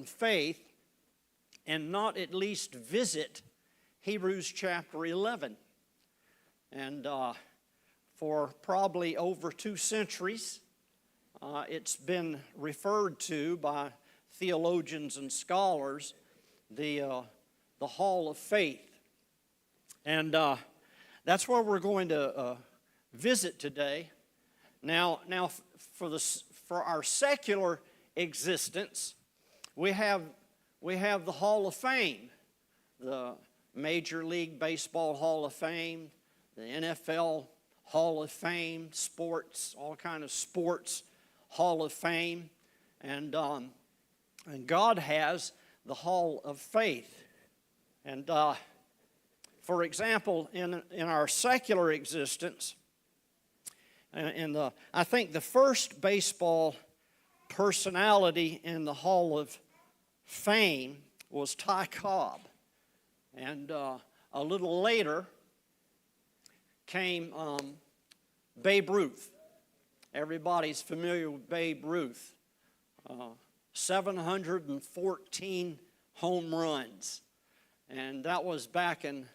of faith and not at least visit Hebrews chapter 11. And for probably over 2 centuries, it's been referred to by theologians and scholars, the Hall of Faith. And that's where we're going to visit today. Now, for our secular existence, we have the Hall of Fame, the Major League Baseball Hall of Fame, the NFL Hall of Fame, sports, all kind of sports Hall of Fame, and God has the Hall of Faith. And for example, in our secular existence, I think the first baseball personality in the Hall of Fame was Ty Cobb. And a little later came Babe Ruth. Everybody's familiar with Babe Ruth. 714 home runs. And that was back in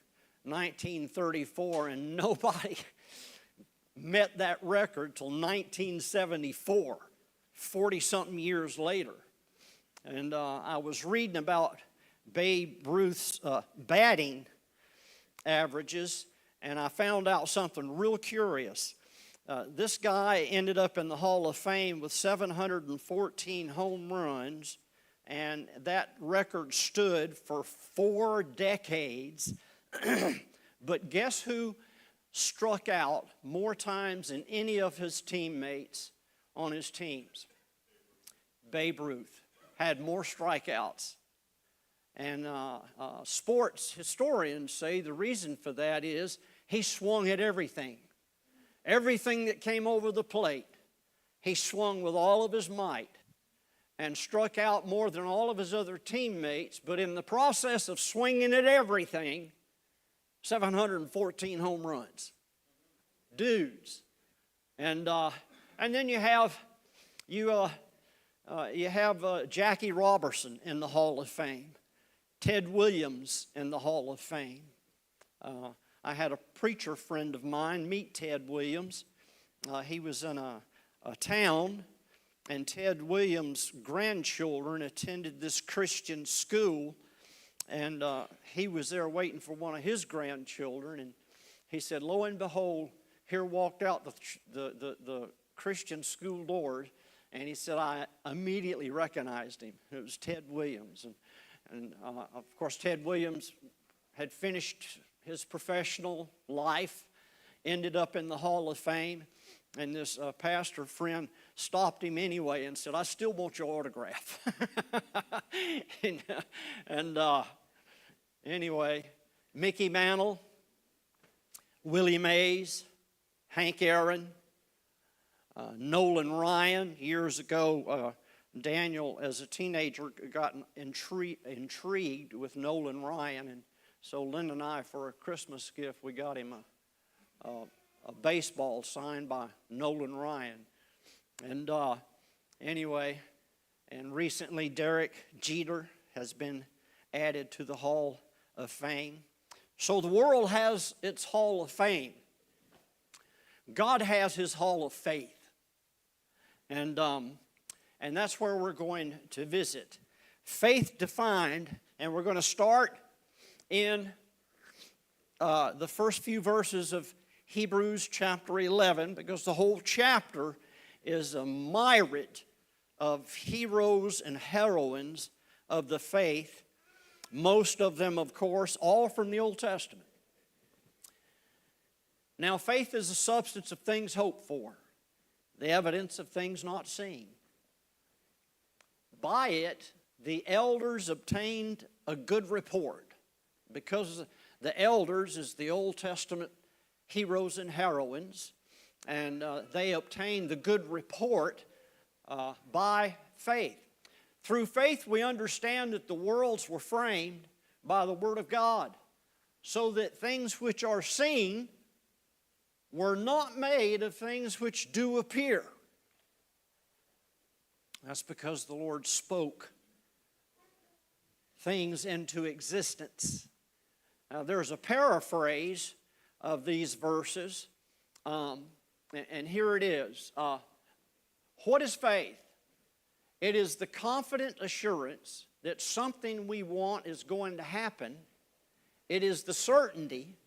1934, and nobody met that record till 1974, 40-something years later. And I was reading about Babe Ruth's batting averages, and I found out something real curious. This guy ended up in the Hall of Fame with 714 home runs, and that record stood for 4 decades. But guess who struck out more times than any of his teammates on his teams? Babe Ruth had more strikeouts. And sports historians say the reason for that is he swung at everything. Everything that came over the plate, he swung with all of his might and struck out more than all of his other teammates. But in the process of swinging at everything, 714 home runs. Dudes. And then you have Jackie Robinson in the Hall of Fame. Ted Williams in the Hall of Fame. I had a preacher friend of mine meet Ted Williams. He was in a town, and Ted Williams' grandchildren attended this Christian school, and he was there waiting for one of his grandchildren, and he said, lo and behold, here walked out the Christian school doors, and he said, I immediately recognized him. It was Ted Williams. And of course, Ted Williams had finished his professional life, ended up in the Hall of Fame, and this pastor friend stopped him anyway and said, I still want your autograph. and anyway, Mickey Mantle, Willie Mays, Hank Aaron, Nolan Ryan. Years ago, Daniel, as a teenager, got intrigued with Nolan Ryan, and so Linda and I, for a Christmas gift, we got him a baseball signed by Nolan Ryan. And anyway, and recently Derek Jeter has been added to the Hall of Fame. So the world has its Hall of Fame. God has His Hall of Faith. And that's where we're going to visit. Faith defined, and we're going to start in the first few verses of Hebrews chapter 11, because the whole chapter is a myriad of heroes and heroines of the faith, most of them, of course, all from the Old Testament. Now, faith is the substance of things hoped for, the evidence of things not seen. By it, the elders obtained a good report, because the elders is the Old Testament heroes and heroines, and they obtained the good report by faith. Through faith, we understand that the worlds were framed by the Word of God, so that things which are seen were not made of things which do appear. That's because the Lord spoke things into existence. Now, there's a paraphrase of these verses, and here it is. What is faith? It is the confident assurance that something we want is going to happen. It is the certainty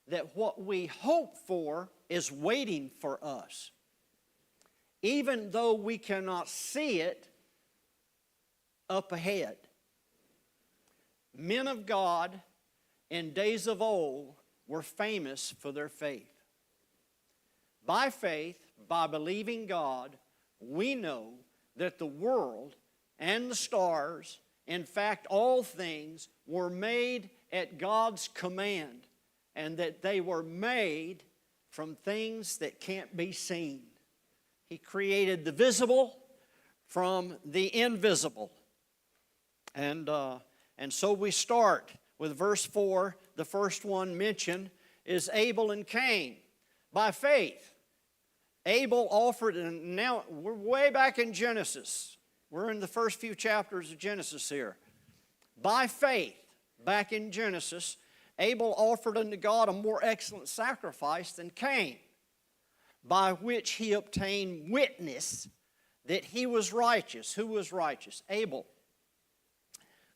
that what we hope for is waiting for us. Even though we cannot see it up ahead. Men of God in days of old were famous for their faith. By faith, by believing God, we know that the world and the stars, in fact, all things, were made at God's command, and that they were made from things that can't be seen. He created the visible from the invisible. And so we start with verse 4. The first one mentioned is Abel and Cain. By faith, Abel offered, and now we're way back in Genesis. We're in the first few chapters of Genesis here. By faith, back in Genesis, Abel offered unto God a more excellent sacrifice than Cain, by which he obtained witness that he was righteous. Who was righteous? Abel.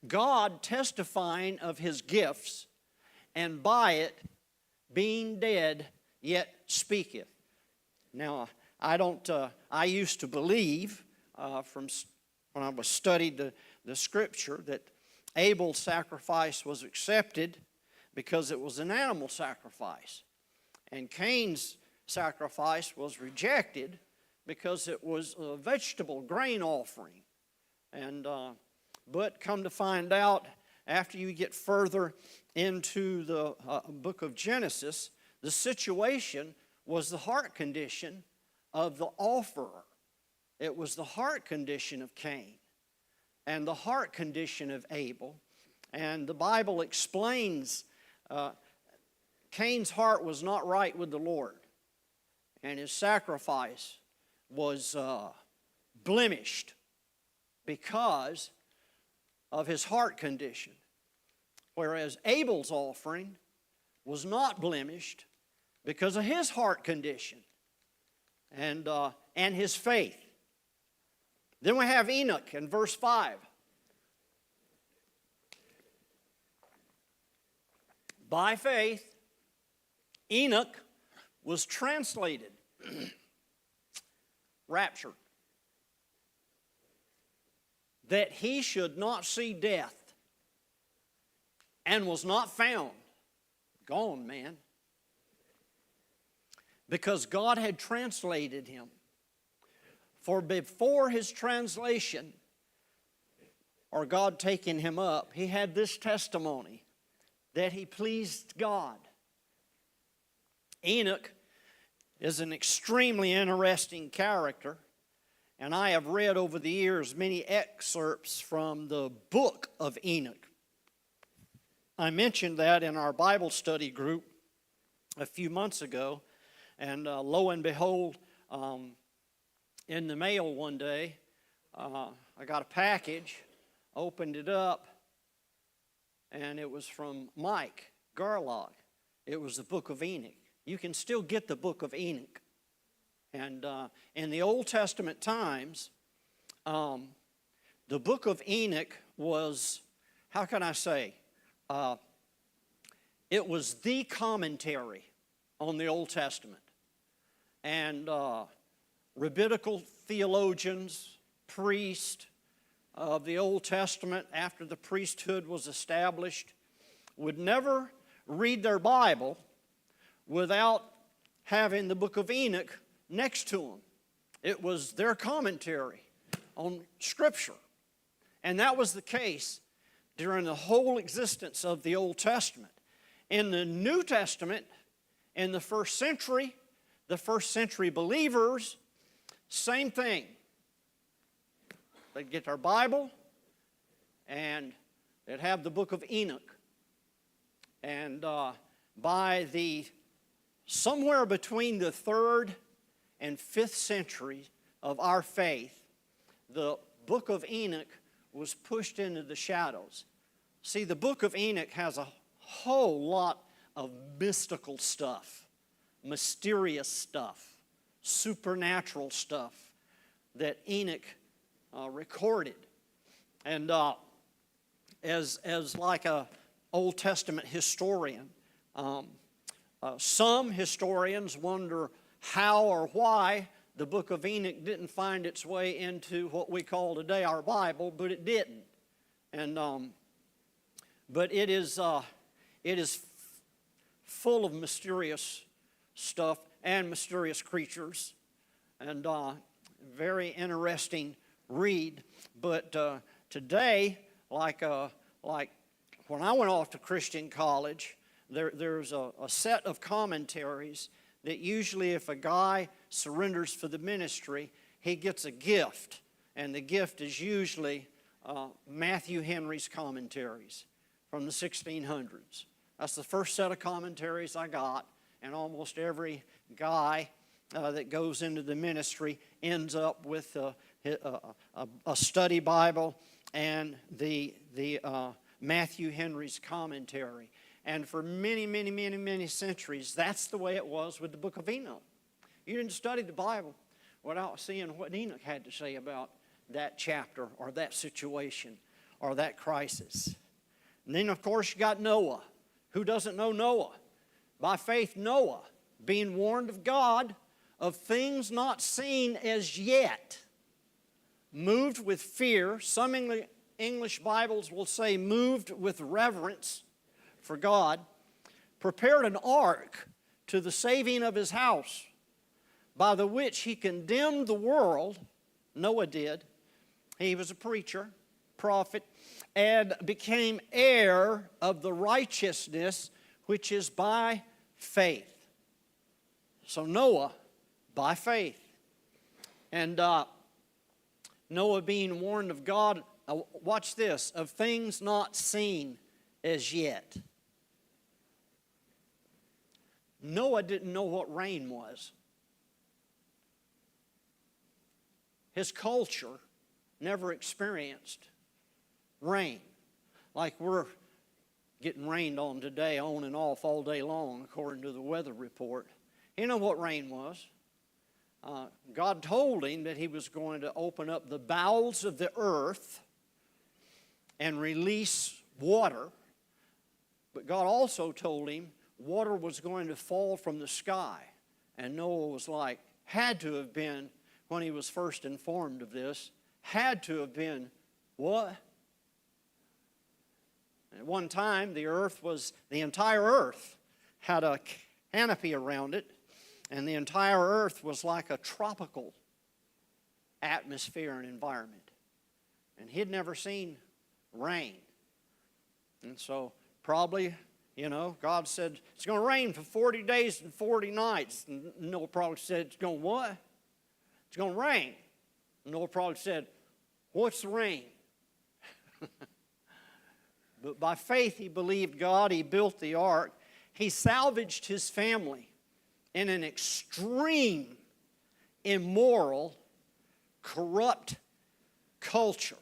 God testifying of his gifts, and by it, being dead, yet speaketh. Now, I used to believe from when I was studied the Scripture that Abel's sacrifice was accepted because it was an animal sacrifice. And Cain's sacrifice was rejected because it was a vegetable grain offering. But come to find out, after you get further into the book of Genesis, the situation was the heart condition of the offerer. It was the heart condition of Cain and the heart condition of Abel. And the Bible explains Cain's heart was not right with the Lord, and his sacrifice was blemished because of his heart condition, whereas Abel's offering was not blemished because of his heart condition and his faith. Then we have Enoch in verse 5. By faith, Enoch was translated, raptured, that he should not see death, and was not found. Gone, man. Because God had translated him. For before his translation, or God taking him up, he had this testimony that he pleased God. Enoch is an extremely interesting character, and I have read over the years many excerpts from the book of Enoch. I mentioned that in our Bible study group a few months ago, and lo and behold, in the mail one day, I got a package, opened it up, and it was from Mike Garlock. It was the book of Enoch. You can still get the book of Enoch. And in the Old Testament times, the book of Enoch was, how can I say, it was the commentary on the Old Testament. And rabbinical theologians, priests of the Old Testament, after the priesthood was established, would never read their Bible without having the book of Enoch next to them. It was their commentary on Scripture. And that was the case during the whole existence of the Old Testament. In the New Testament, in the first century believers, same thing. They'd get their Bible and they'd have the book of Enoch. And by the somewhere between the 3rd and 5th century of our faith, the book of Enoch was pushed into the shadows. See, the book of Enoch has a whole lot of mystical stuff, mysterious stuff, supernatural stuff that Enoch recorded. And as like a Old Testament historian, some historians wonder how or why the book of Enoch didn't find its way into what we call today our Bible, but it didn't. And but it is full of mysterious stuff and mysterious creatures, and very interesting read. But today, like when I went off to Christian college, there's a set of commentaries that usually if a guy surrenders for the ministry, he gets a gift. And the gift is usually Matthew Henry's commentaries from the 1600s. That's the first set of commentaries I got. And almost every guy that goes into the ministry ends up with a study Bible and the Matthew Henry's commentary. And for many, many, many, many centuries, that's the way it was with the book of Enoch. You didn't study the Bible without seeing what Enoch had to say about that chapter or that situation or that crisis. And then, of course, you got Noah. Who doesn't know Noah? By faith, Noah, being warned of God of things not seen as yet, moved with fear. Some English Bibles will say moved with reverence for God, prepared an ark to the saving of his house, by the which he condemned the world. Noah did. He was a preacher, prophet, and became heir of the righteousness which is by faith. So Noah, by faith. And Noah being warned of God, watch this, of things not seen as yet. Noah didn't know what rain was. His culture never experienced rain like we're getting rained on today, on and off all day long, according to the weather report. You know what rain was? God told him that he was going to open up the bowels of the earth and release water. But God also told him water was going to fall from the sky. And Noah was like, had to have been, when he was first informed of this, had to have been, what? At one time, the entire earth had a canopy around it, and the entire earth was like a tropical atmosphere and environment. And he'd never seen rain. And so probably, God said, it's going to rain for 40 days and 40 nights. And Noah probably said, it's going to what? It's going to rain. And Noah probably said, what's the rain? But by faith he believed God. He built the ark. He salvaged his family in an extreme, immoral, corrupt culture.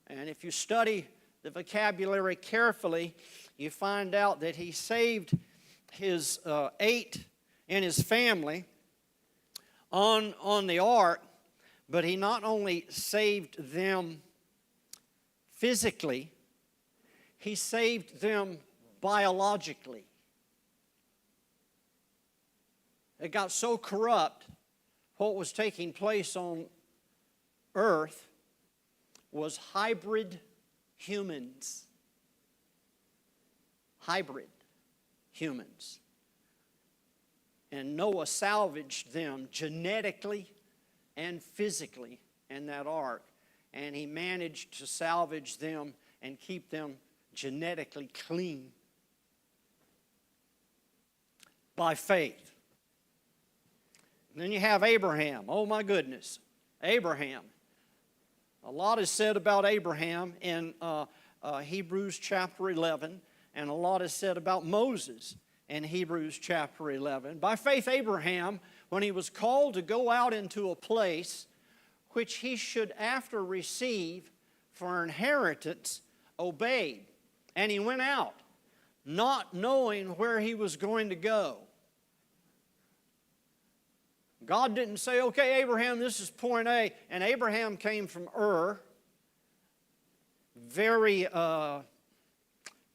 And if you study the vocabulary carefully, you find out that he saved his 8 in his family on the ark, but he not only saved them physically, he saved them biologically. It got so corrupt, what was taking place on earth was hybrid humans. Hybrid humans. And Noah salvaged them genetically and physically in that ark. And he managed to salvage them and keep them genetically clean by faith. And then you have Abraham. Oh my goodness, Abraham. A lot is said about Abraham in Hebrews chapter 11, and a lot is said about Moses in Hebrews chapter 11. By faith, Abraham, when he was called to go out into a place which he should after receive for inheritance, obeyed. And he went out, not knowing where he was going to go. God didn't say, okay, Abraham, this is point A. And Abraham came from Ur, very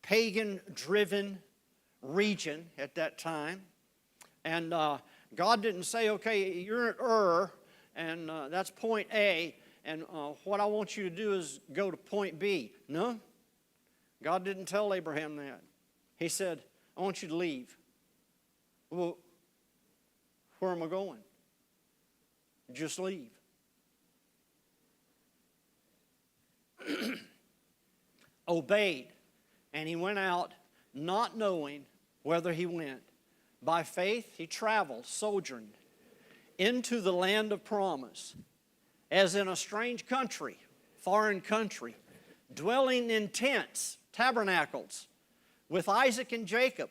pagan-driven region at that time. And God didn't say, okay, you're at Ur, and that's point A, and what I want you to do is go to point B. No, God didn't tell Abraham that. He said, I want you to leave. Well, where am I going? Just leave. Obeyed, and he went out not knowing whither he went. By faith he traveled, sojourned into the land of promise, as in a strange country, foreign country, dwelling in tents, tabernacles, with Isaac and Jacob,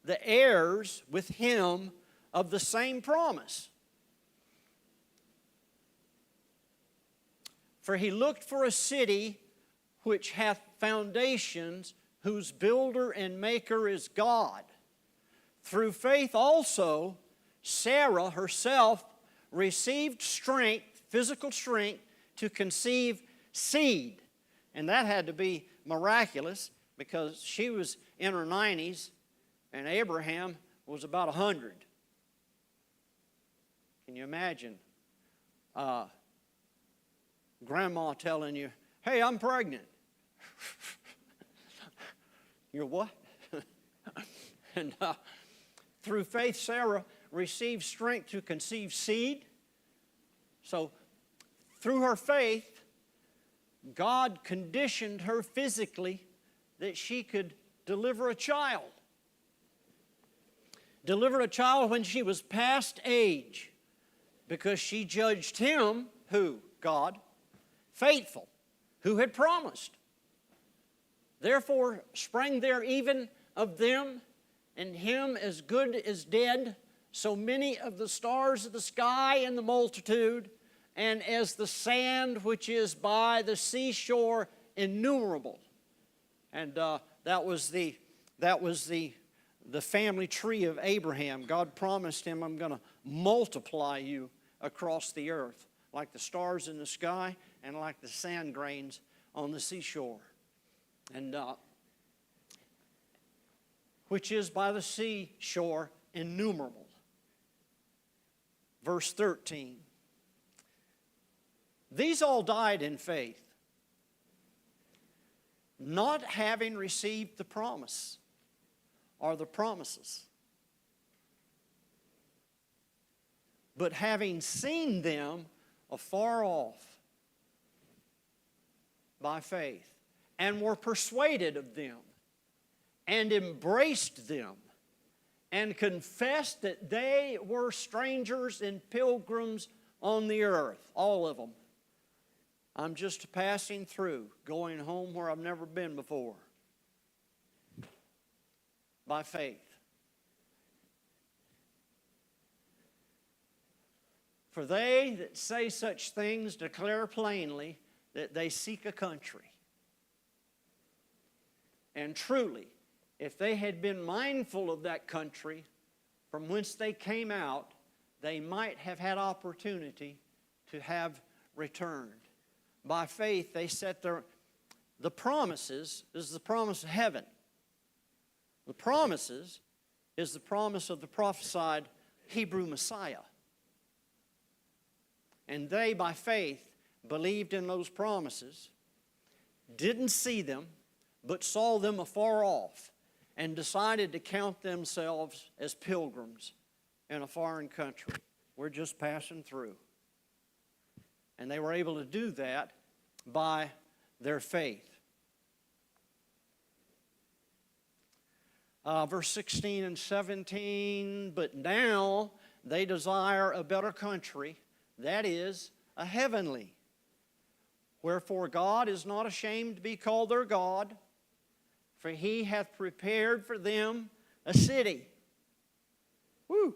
the heirs with him of the same promise. For he looked for a city which hath foundations, whose builder and maker is God. Through faith also, Sarah herself received strength, physical strength, to conceive seed. And that had to be miraculous because she was in her 90s and Abraham was about 100. Can you imagine grandma telling you, hey, I'm pregnant? You're what? And through faith, Sarah received strength to conceive seed. So, through her faith, God conditioned her physically that she could deliver a child. Deliver a child when she was past age, because she judged him, who? God, faithful, who had promised. Therefore sprang there even of them, and him as good as dead, so many of the stars of the sky in the multitude, and as the sand which is by the seashore innumerable. And that was the family tree of Abraham. God promised him, I'm going to multiply you across the earth, like the stars in the sky and like the sand grains on the seashore. And which is by the seashore innumerable. Verse 13. These all died in faith, not having received the promise or the promises, but having seen them afar off by faith, and were persuaded of them, and embraced them, and confessed that they were strangers and pilgrims on the earth, all of them. I'm just passing through, going home where I've never been before, by faith. For they that say such things declare plainly that they seek a country. And truly, if they had been mindful of that country from whence they came out, they might have had opportunity to have returned. By faith, they set the promises. This is the promise of heaven. The promises is the promise of the prophesied Hebrew Messiah. And they, by faith, believed in those promises, didn't see them, but saw them afar off, and decided to count themselves as pilgrims in a foreign country. We're just passing through. And they were able to do that by their faith. Verse 16 and 17, but now they desire a better country, that is, a heavenly. Wherefore God is not ashamed to be called their God, for he hath prepared for them a city. Woo!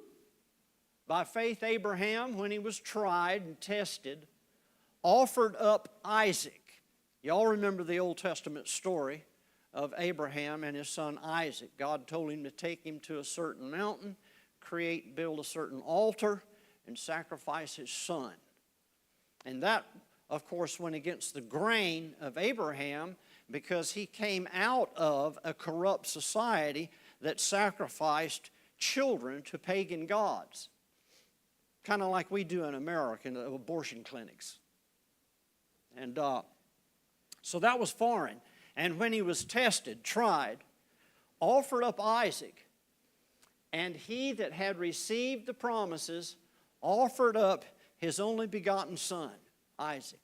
By faith Abraham, when he was tried and tested, offered up Isaac. Y'all remember the Old Testament story of Abraham and his son Isaac. God told him to take him to a certain mountain, build a certain altar, and sacrifice his son. And that, of course, went against the grain of Abraham, because he came out of a corrupt society that sacrificed children to pagan gods. Kind of like we do in America, in abortion clinics. And so that was foreign. And when he was tested, tried, offered up Isaac, and he that had received the promises offered up his only begotten son, Isaac,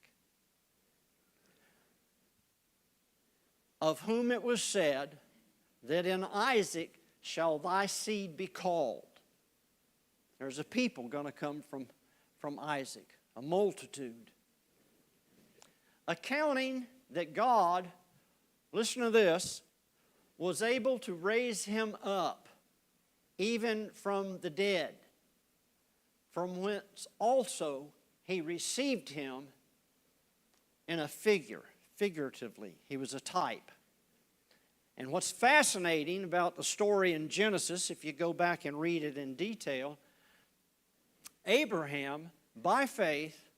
of whom it was said that in Isaac shall thy seed be called. There's a people going to come from Isaac, a multitude. Accounting that God, listen to this, was able to raise him up, even from the dead, from whence also he received him in a figuratively. He was a type. And what's fascinating about the story in Genesis, if you go back and read it in detail, Abraham, by faith,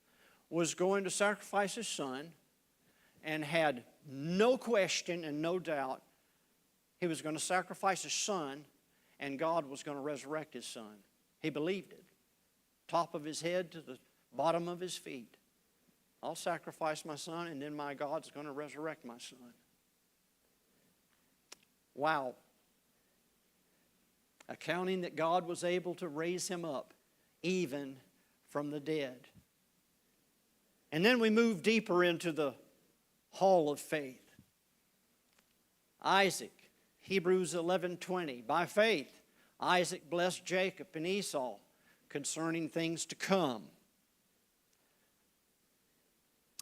was going to sacrifice his son and had no question and no doubt he was going to sacrifice his son and God was going to resurrect his son. He believed it. Top of his head to the bottom of his feet. I'll sacrifice my son and then my God's going to resurrect my son. Wow. Accounting that God was able to raise him up even from the dead. And then we move deeper into the hall of faith. Isaac, Hebrews 11:20. By faith, Isaac blessed Jacob and Esau concerning things to come.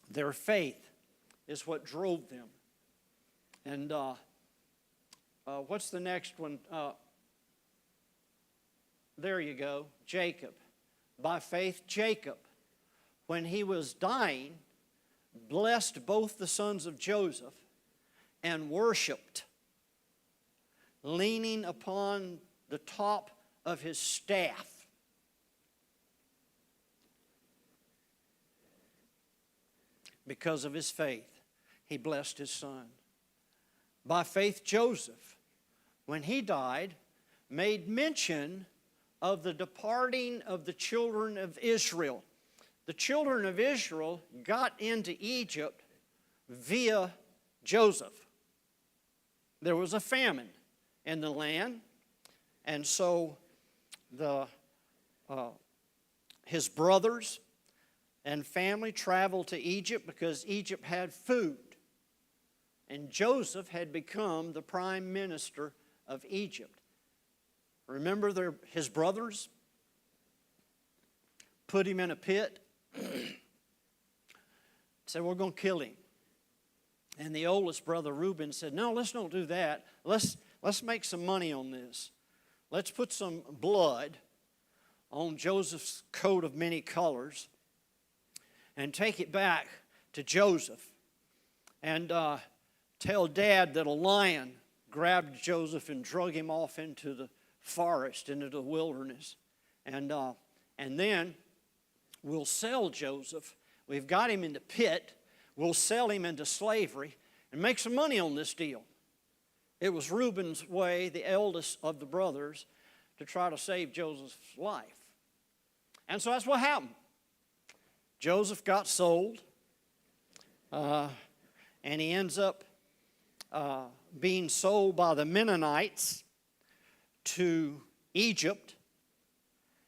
Their faith is what drove them. And what's the next one? There you go, Jacob. By faith, Jacob, when he was dying, blessed both the sons of Joseph and worshiped, leaning upon the top of his staff. Because of his faith, he blessed his son. By faith, Joseph, when he died, made mention of the departing of the children of Israel. The children of Israel got into Egypt via Joseph. There was a famine in the land, and so his brothers and family traveled to Egypt because Egypt had food. And Joseph had become the prime minister of Egypt. Remember his brothers put him in a pit, said, we're going to kill him. And the oldest brother, Reuben, said, no, let's don't do that. Let's make some money on this. Let's put some blood on Joseph's coat of many colors and take it back to Joseph and tell Dad that a lion grabbed Joseph and drug him off into the forest, into the wilderness. And then we'll sell Joseph. We've got him in the pit. We'll sell him into slavery and make some money on this deal. It was Reuben's way, the eldest of the brothers, to try to save Joseph's life. And so that's what happened. Joseph got sold, and he ends up being sold by the Mennonites to Egypt.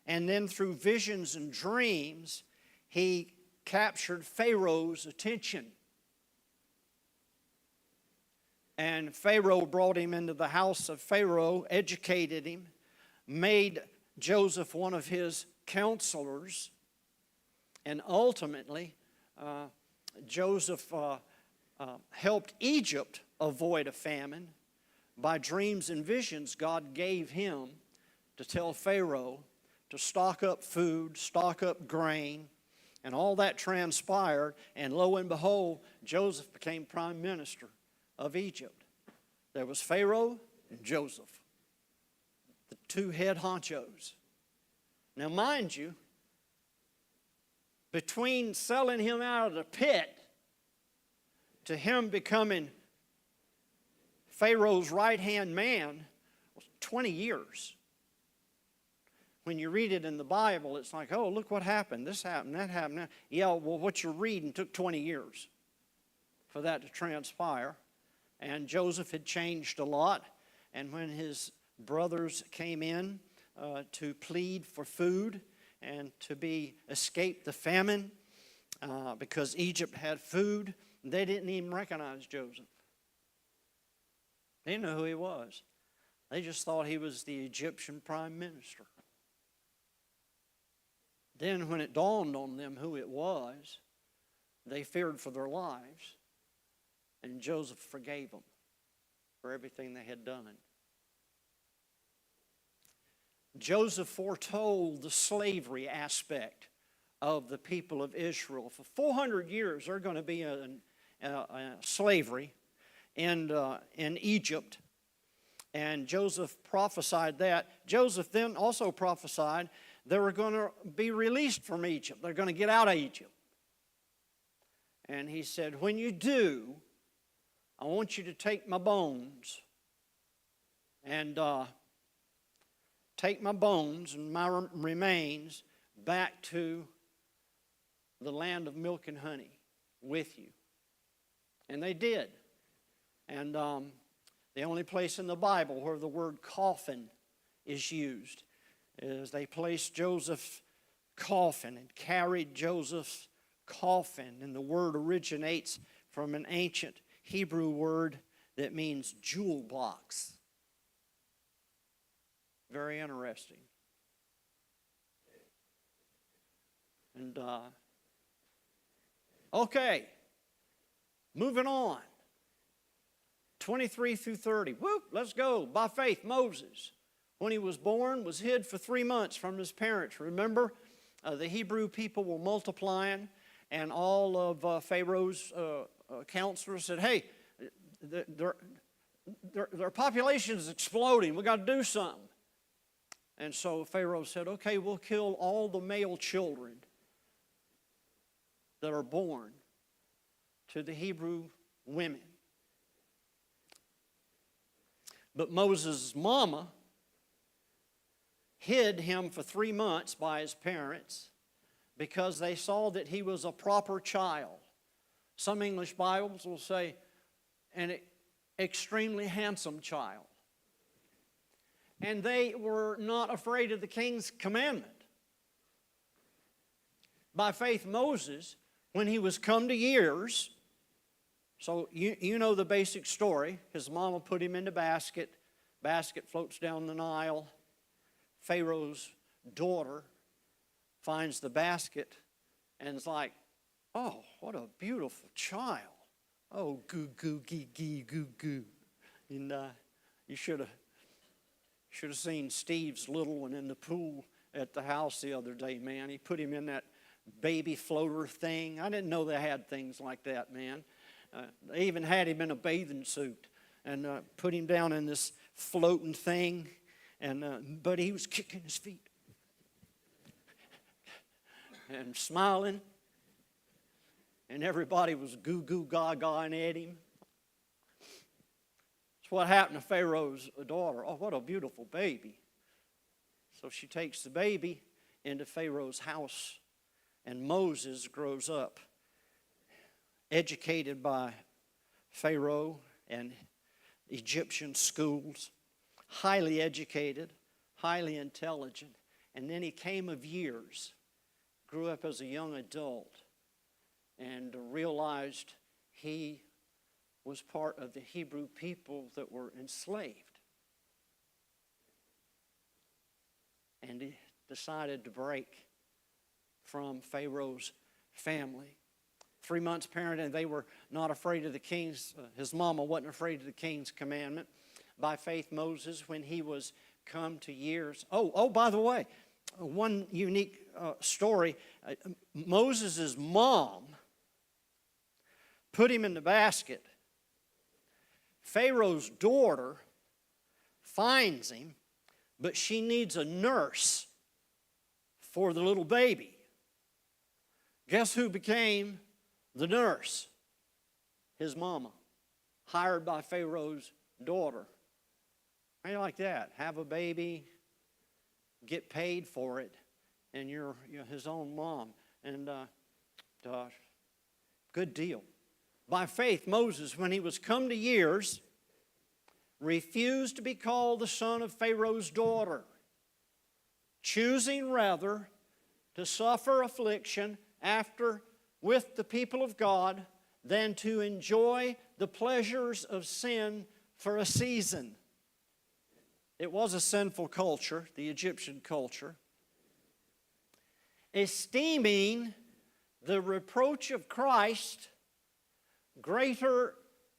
And then through visions and dreams, he captured Pharaoh's attention. And Pharaoh brought him into the house of Pharaoh, educated him, made Joseph one of his counselors, and ultimately Joseph helped Egypt avoid a famine by dreams and visions God gave him to tell Pharaoh to stock up food, stock up grain, and all that transpired, and lo and behold, Joseph became prime minister of Egypt. There was Pharaoh and Joseph, the two head honchos. Now, mind you, between selling him out of the pit to him becoming Pharaoh's right-hand man was 20 years. When you read it in the Bible, it's like, oh, look what happened. This happened, that happened. Yeah, well, what you're reading took 20 years for that to transpire. And Joseph had changed a lot. And when his brothers came in to plead for food and to escape the famine, because Egypt had food, they didn't even recognize Joseph. They didn't know who he was. They just thought he was the Egyptian prime minister. Then when it dawned on them who it was, they feared for their lives, and Joseph forgave them for everything they had done. Joseph foretold the slavery aspect of the people of Israel. For 400 years, they're going to be in slavery in Egypt. And Joseph prophesied that. Joseph then also prophesied they were going to be released from Egypt. They're going to get out of Egypt. And he said, when you do, I want you to take my bones and take my bones and my remains back to the land of milk and honey with you. And they did. And the only place in the Bible where the word coffin is used is they placed Joseph's coffin and carried Joseph's coffin. And the word originates from an ancient Hebrew word that means jewel box. Very interesting. And, okay, moving on. 23 through 30. Whoop, let's go. By faith, Moses, when he was born, was hid for 3 months from his parents. Remember, the Hebrew people were multiplying, and all of Pharaoh's counselors said, hey, their population is exploding. We've got to do something. And so Pharaoh said, okay, we'll kill all the male children that are born to the Hebrew women. But Moses' mama hid him for 3 months by his parents because they saw that he was a proper child. Some English Bibles will say an extremely handsome child. And they were not afraid of the king's commandment. By faith, Moses, when he was come to years, so you know the basic story. His mama put him in the basket. Basket floats down the Nile. Pharaoh's daughter finds the basket and is like, oh, what a beautiful child. Oh, goo, goo, gee, gee, goo, goo. And you should have seen Steve's little one in the pool at the house the other day, man. He put him in that baby floater thing. I didn't know they had things like that, man. They even had him in a bathing suit and put him down in this floating thing. But he was kicking his feet and smiling. And everybody was goo-goo gaga-ing at him. That's what happened to Pharaoh's daughter. Oh, what a beautiful baby. So she takes the baby into Pharaoh's house. And Moses grows up, educated by Pharaoh and Egyptian schools, highly educated, highly intelligent. And then he came of years, grew up as a young adult, and realized he was part of the Hebrew people that were enslaved. And he decided to break from Pharaoh's family. 3 months parenting, they were not afraid of the king's, his mama wasn't afraid of the king's commandment. By faith, Moses, when he was come to years. Oh, by the way, one unique story. Moses' mom put him in the basket, Pharaoh's daughter finds him, but she needs a nurse for the little baby. Guess who became the nurse? His mama, hired by Pharaoh's daughter. How do you like that? Have a baby, get paid for it, and you're his own mom. And good deal. By faith, Moses, when he was come to years, refused to be called the son of Pharaoh's daughter, choosing rather to suffer affliction with the people of God than to enjoy the pleasures of sin for a season. It was a sinful culture, the Egyptian culture. Esteeming the reproach of Christ greater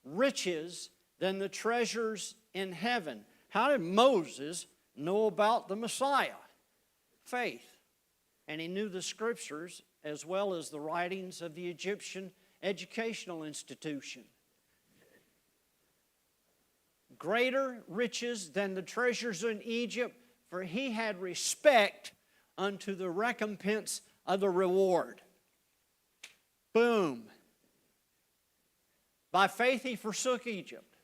riches than the treasures in heaven. How did Moses know about the Messiah? Faith. And he knew the Scriptures as well as the writings of the Egyptian educational institution. Greater riches than the treasures in Egypt, for he had respect unto the recompense of the reward. Boom. By faith he forsook Egypt,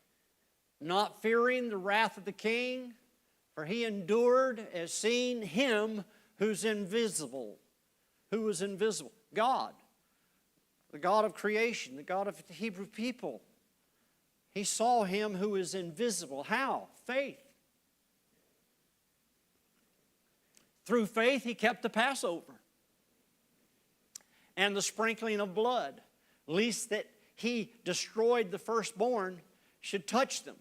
not fearing the wrath of the king, for he endured as seeing him who's invisible. Who was invisible? God. The God of creation, the God of the Hebrew people. He saw him who is invisible. How? Faith. Through faith he kept the Passover and the sprinkling of blood, lest that he destroyed the firstborn should touch them.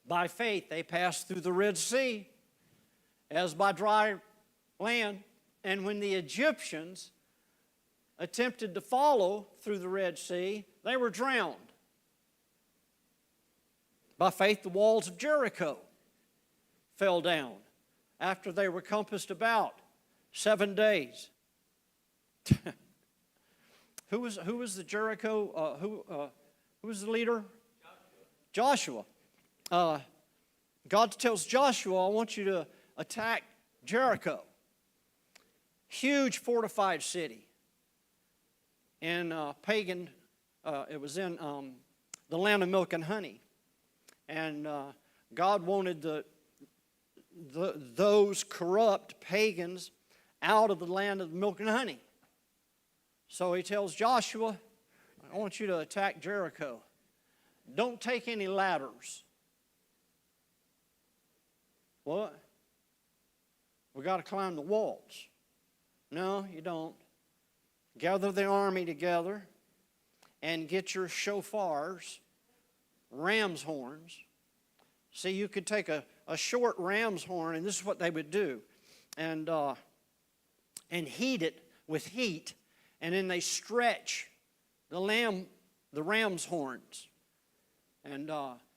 By faith they passed through the Red Sea as by dry land. And when the Egyptians attempted to follow through the Red Sea, they were drowned. By faith the walls of Jericho fell down after they were compassed about 7 days. Who was the Jericho? Who was the leader? Joshua. God tells Joshua, I want you to attack Jericho. Huge fortified city. In pagan, it was in the land of milk and honey. And God wanted those corrupt pagans out of the land of milk and honey. So he tells Joshua, I want you to attack Jericho. Don't take any ladders. What? We got to climb the walls. No, you don't. Gather the army together and get your shofars, ram's horns. See, you could take a short ram's horn, and this is what they would do, and heat it with heat, and then they stretch the ram's horns. And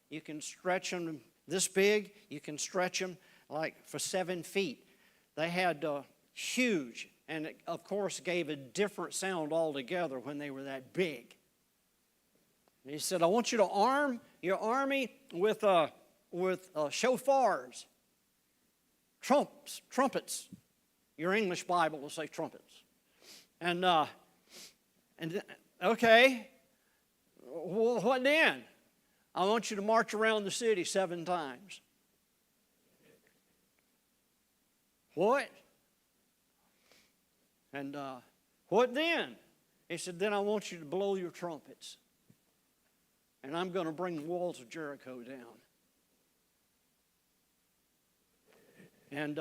you can stretch them this big. You can stretch them like for 7 feet. They had huge, and it, of course, gave a different sound altogether when they were that big. And he said, I want you to arm your army with shofars, trumpets. Your English Bible will say trumpets. And okay, well, what then? I want you to march around the city 7 times. What? And what then? He said, then I want you to blow your trumpets. And I'm going to bring the walls of Jericho down. And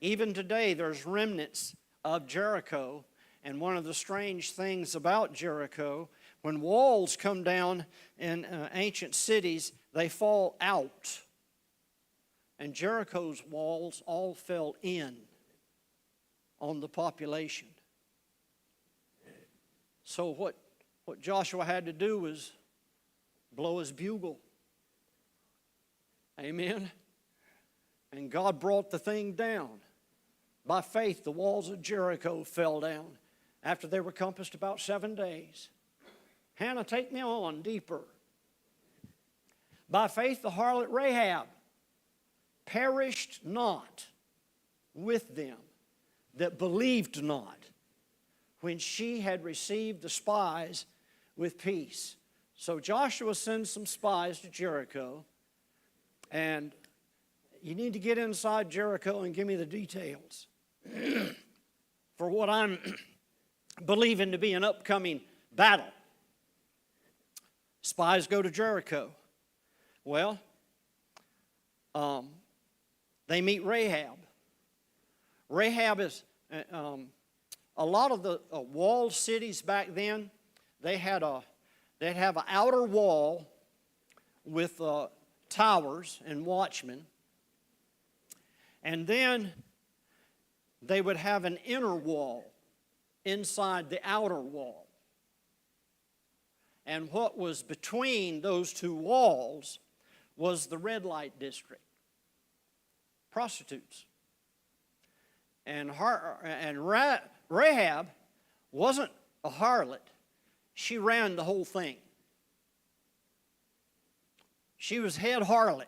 even today, there's remnants of Jericho. And one of the strange things about Jericho, when walls come down in ancient cities, they fall out. And Jericho's walls all fell in on the population. So what Joshua had to do was blow his bugle. Amen. And God brought the thing down. By faith, the walls of Jericho fell down after they were compassed about 7 days. Hannah, take me on deeper. By faith, the harlot Rahab perished not with them that believed not, when she had received the spies with peace. So Joshua sends some spies to Jericho, and you need to get inside Jericho and give me the details for what I'm believing to be an upcoming battle. Spies go to Jericho. Well, they meet Rahab. Rahab is, a lot of the walled cities back then, they'd have an outer wall with towers and watchmen. And then they would have an inner wall inside the outer wall. And what was between those two walls was the red light district. Prostitutes. And Rahab wasn't a harlot. She ran the whole thing. She was head harlot,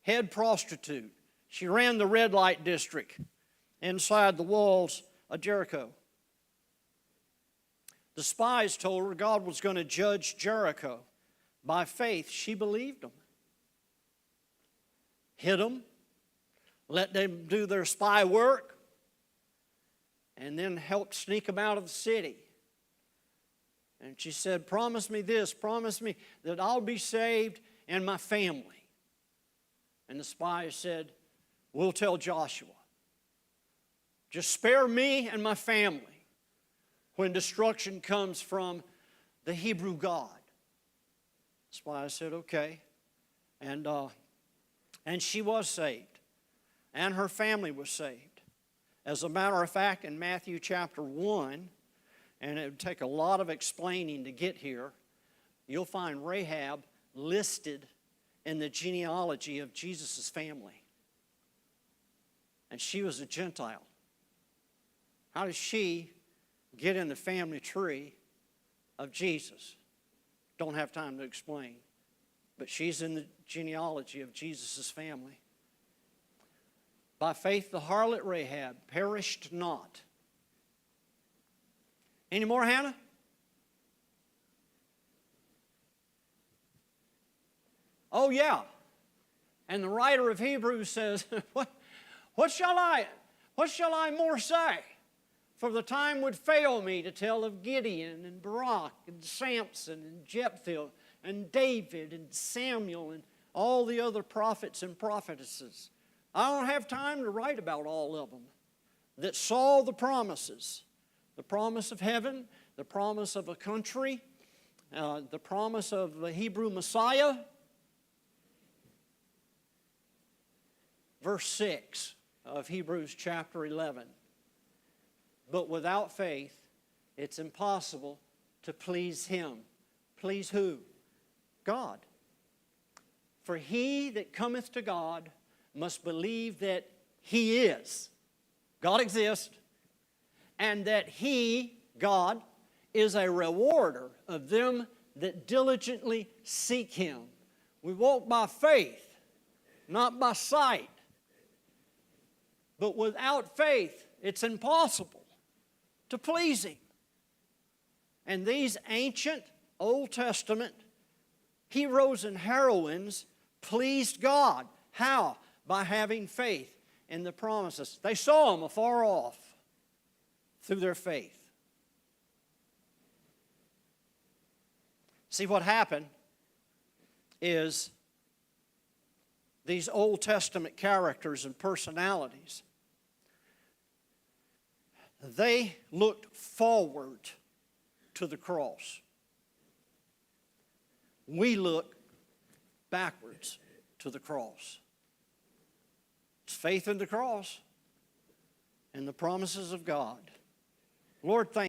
head prostitute. She ran the red light district inside the walls of Jericho. The spies told her God was going to judge Jericho. By faith, she believed them. Hid them, let them do their spy work, and then helped sneak them out of the city. And she said, promise me this, promise me that I'll be saved and my family. And the spies said, we'll tell Joshua. Just spare me and my family when destruction comes from the Hebrew God. The spies said, okay. And she was saved. And her family was saved. As a matter of fact, in Matthew chapter 1, and it would take a lot of explaining to get here, you'll find Rahab listed in the genealogy of Jesus' family. And she was a Gentile. How does she get in the family tree of Jesus? Don't have time to explain. But she's in the genealogy of Jesus' family. By faith, the harlot Rahab perished not. Any more, Hannah? Oh, yeah. And the writer of Hebrews says, what shall I more say? For the time would fail me to tell of Gideon and Barak and Samson and Jephthah and David and Samuel and all the other prophets and prophetesses. I don't have time to write about all of them that saw the promises. The promise of heaven, the promise of a country, the promise of the Hebrew Messiah. Verse 6 of Hebrews chapter 11. But without faith, it's impossible to please Him. Please who? God. For he that cometh to God must believe that He is. God exists. And that He, God, is a rewarder of them that diligently seek Him. We walk by faith, not by sight. But without faith, it's impossible to please Him. And these ancient Old Testament heroes and heroines pleased God. How? By having faith in the promises. They saw them afar off through their faith. See, what happened is these Old Testament characters and personalities, they looked forward to the cross. We look backwards to the cross. It's faith in the cross and the promises of God. Lord, thank you.